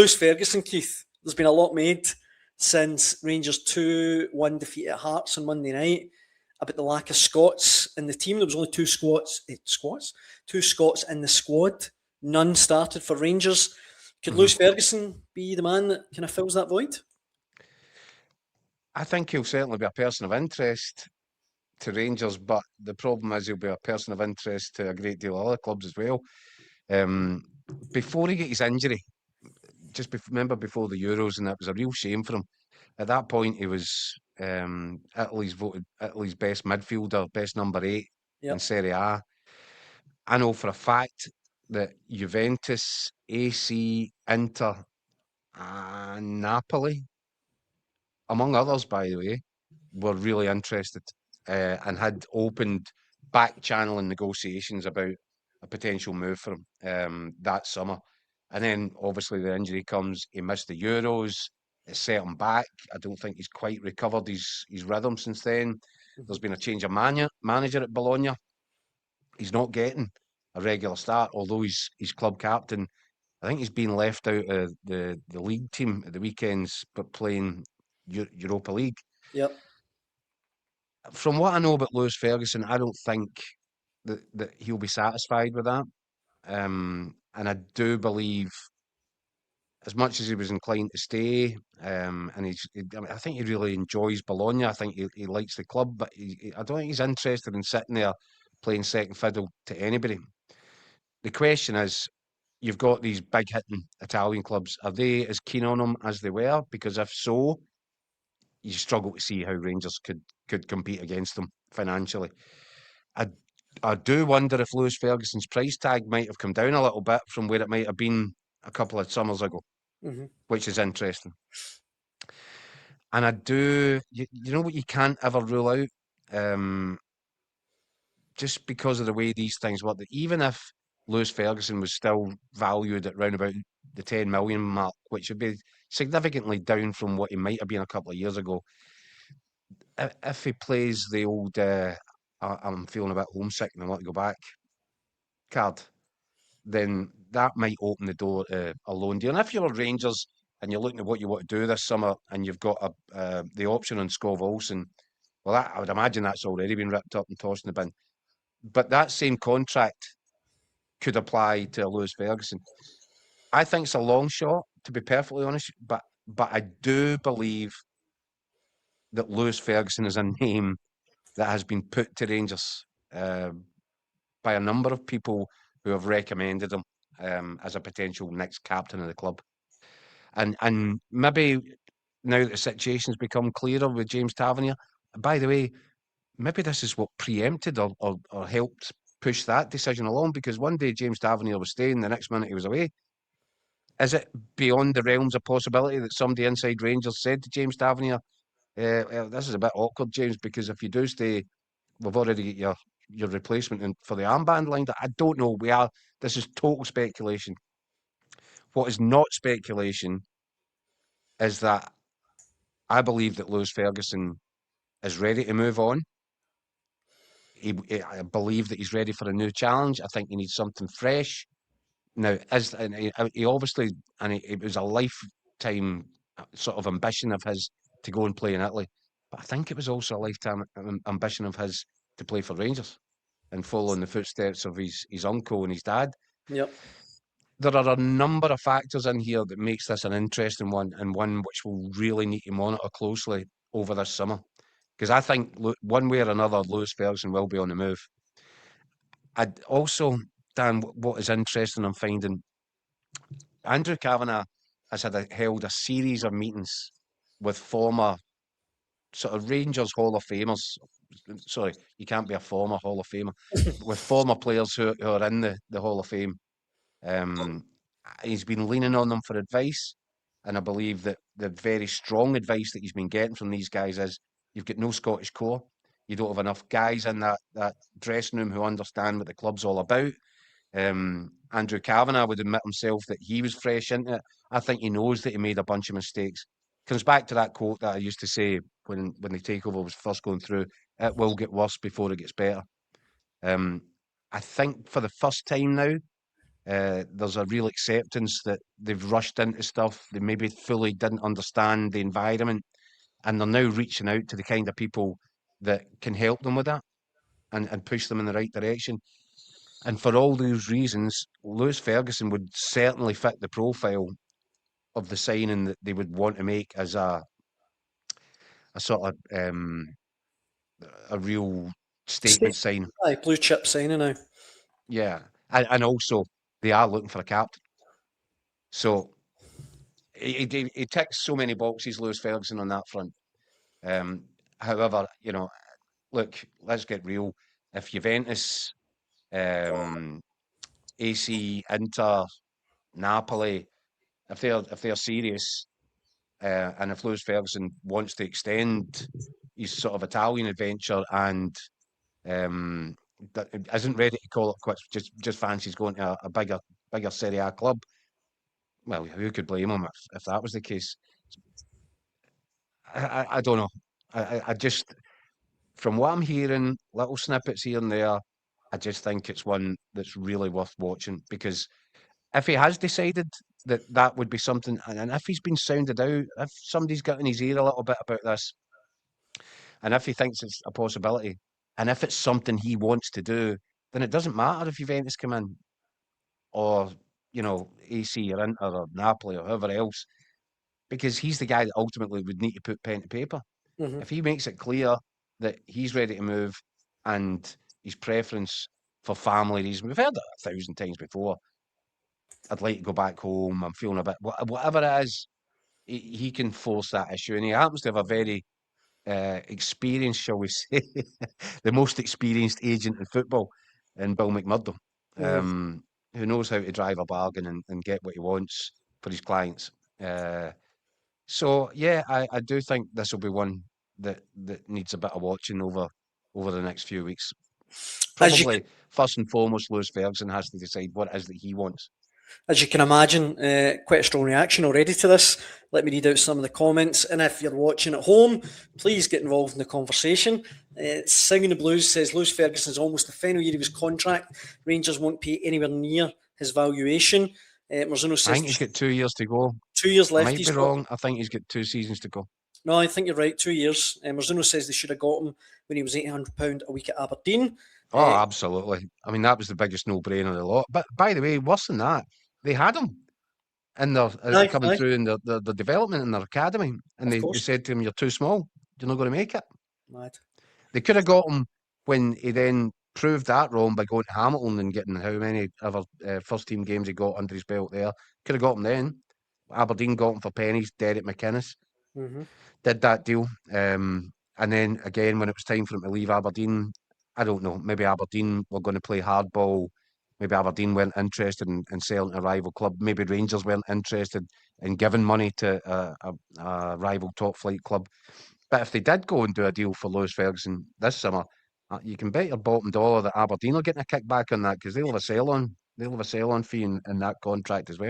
Lewis Ferguson, Keith, there's been a lot made since Rangers 2-1 defeat at Hearts on Monday night about the lack of Scots in the team. There was only two Scots in the squad. None started for Rangers. Could Lewis Ferguson be the man that kind of fills that void? I think he'll certainly be a person of interest to Rangers, but the problem is he'll be a person of interest to a great deal of other clubs as well. Before he got his injury, remember before the Euros, and it was a real shame for him. At that point, he was Italy's best midfielder, best number 8 in Serie A. I know for a fact that Juventus, AC, Inter, and Napoli, among others, by the way, were really interested and had opened back-channeling negotiations about a potential move for him that summer. And then, obviously, the injury comes. He missed the Euros. It set him back. I don't think he's quite recovered his rhythm since then. There's been a change of manager at Bologna. He's not getting a regular start, although he's club captain. I think he's been left out of the league team at the weekends, but playing Europa League. Yep. From what I know about Lewis Ferguson, I don't think that he'll be satisfied with that. And I do believe, as much as he was inclined to stay, and I think he really enjoys Bologna. I think he likes the club, but I don't think he's interested in sitting there playing second fiddle to anybody. The question is, you've got these big hitting Italian clubs. Are they as keen on him as they were? Because if so, you struggle to see how Rangers could compete against them financially. I do wonder if Lewis Ferguson's price tag might have come down a little bit from where it might have been a couple of summers ago, which is interesting. And I do, you know what you can't ever rule out? Just because of the way these things work, that even if Lewis Ferguson was still valued at round about the 10 million mark, which would be significantly down from what he might have been a couple of years ago, if he plays the old I'm feeling a bit homesick and I want to go back card, then that might open the door to a loan deal. And if you're Rangers and you're looking at what you want to do this summer and you've got the option on Skov Olsen, well, I would imagine that's already been ripped up and tossed in the bin. But that same contract could apply to Lewis Ferguson. I think it's a long shot, to be perfectly honest, but I do believe that Lewis Ferguson is a name that has been put to Rangers by a number of people who have recommended him as a potential next captain of the club. And maybe now that the situation's become clearer with James Tavernier, by the way, maybe this is what preempted or helped push that decision along, because one day James Tavernier was staying, the next minute he was away. Is it beyond the realms of possibility that somebody inside Rangers said to James Tavernier, this is a bit awkward, James, because if you do stay, we've already got your replacement for the armband lined up. I don't know. This is total speculation. What is not speculation is that I believe that Lewis Ferguson is ready to move on. I believe that he's ready for a new challenge. I think he needs something fresh. Now, he obviously, it was a lifetime sort of ambition of his to go and play in Italy, but I think it was also a lifetime ambition of his to play for Rangers and follow in the footsteps of his uncle and his dad. Yep. There are a number of factors in here that makes this an interesting one, and one which we'll really need to monitor closely over this summer. Because I think one way or another, Lewis Ferguson will be on the move. I'd also, Dan, what is interesting, I'm finding, Andrew Kavanagh has held a series of meetings with former sort of Rangers Hall of Famers. Sorry, you can't be a former Hall of Famer. With former players who are in the Hall of Fame. He's been leaning on them for advice, and I believe that the very strong advice that he's been getting from these guys is, you've got no Scottish core. You don't have enough guys in that dressing room who understand what the club's all about. Andrew Kavanagh would admit himself that he was fresh into it. I think he knows that he made a bunch of mistakes. Comes back to that quote that I used to say when the takeover was first going through: it will get worse before it gets better. I think for the first time now, There's a real acceptance that they've rushed into stuff. They maybe fully didn't understand the environment, and they're now reaching out to the kind of people that can help them with that and push them in the right direction. And for all those reasons, Lewis Ferguson would certainly fit the profile of the signing that they would want to make as a sort of a real statement sign. Aye, blue chip signing now. Yeah, and also they are looking for a captain. So he ticks so many boxes, Lewis Ferguson, on that front. However, look, let's get real. If Juventus, AC, Inter, Napoli, if they're serious, and if Lewis Ferguson wants to extend his sort of Italian adventure and that isn't ready to call it quits, just fancies going to a bigger Serie A club. Well, who could blame him if that was the case? I don't know. I just, from what I'm hearing, little snippets here and there, I just think it's one that's really worth watching because if he has decided that that would be something, and if he's been sounded out, if somebody's got in his ear a little bit about this, and if he thinks it's a possibility, and if it's something he wants to do, then it doesn't matter if Juventus come in or AC or Inter or Napoli or whoever else, because he's the guy that ultimately would need to put pen to paper. Mm-hmm. If he makes it clear that he's ready to move and his preference for family reasons, we've heard it 1,000 times before. I'd like to go back home. I'm feeling a bit, whatever it is, he can force that issue. And he happens to have a very experienced, shall we say, the most experienced agent in football in Bill McMurdo, who knows how to drive a bargain and get what he wants for his clients. So yeah, I do think this will be one that needs a bit of watching over the next few weeks. As you Probably first and foremost, Lewis Ferguson has to decide what it is that he wants. As you can imagine, quite a strong reaction already to this. Let me read out some of the comments. And if you're watching at home, please get involved in the conversation. Singing the Blues says Lewis Ferguson is almost the final year of his contract. Rangers won't pay anywhere near his valuation. Marzino says I think he's got 2 years to go. 2 years I left. might be wrong. I think he's got 2 seasons to go. No, I think you're right. 2 years. Marzino says they should have got him when he was £800 a week at Aberdeen. Oh, absolutely. I mean, that was the biggest no-brainer of the lot. But by the way, worse than that, they had him in their coming through in the development in their academy, and they said to him, "You're too small. You're not going to make it." Mad. They could have got him when he then proved that wrong by going to Hamilton and getting how many other first-team games he got under his belt there. Could have got him then. Aberdeen got him for pennies. Derek McInnes did that deal. And then again, when it was time for him to leave Aberdeen, I don't know, maybe Aberdeen were going to play hardball. Maybe Aberdeen weren't interested in selling to a rival club. Maybe Rangers weren't interested in giving money to a rival top flight club. But if they did go and do a deal for Lewis Ferguson this summer, you can bet your bottom dollar that Aberdeen are getting a kickback on that because they'll have a sell-on. They'll have a sell-on fee in that contract as well.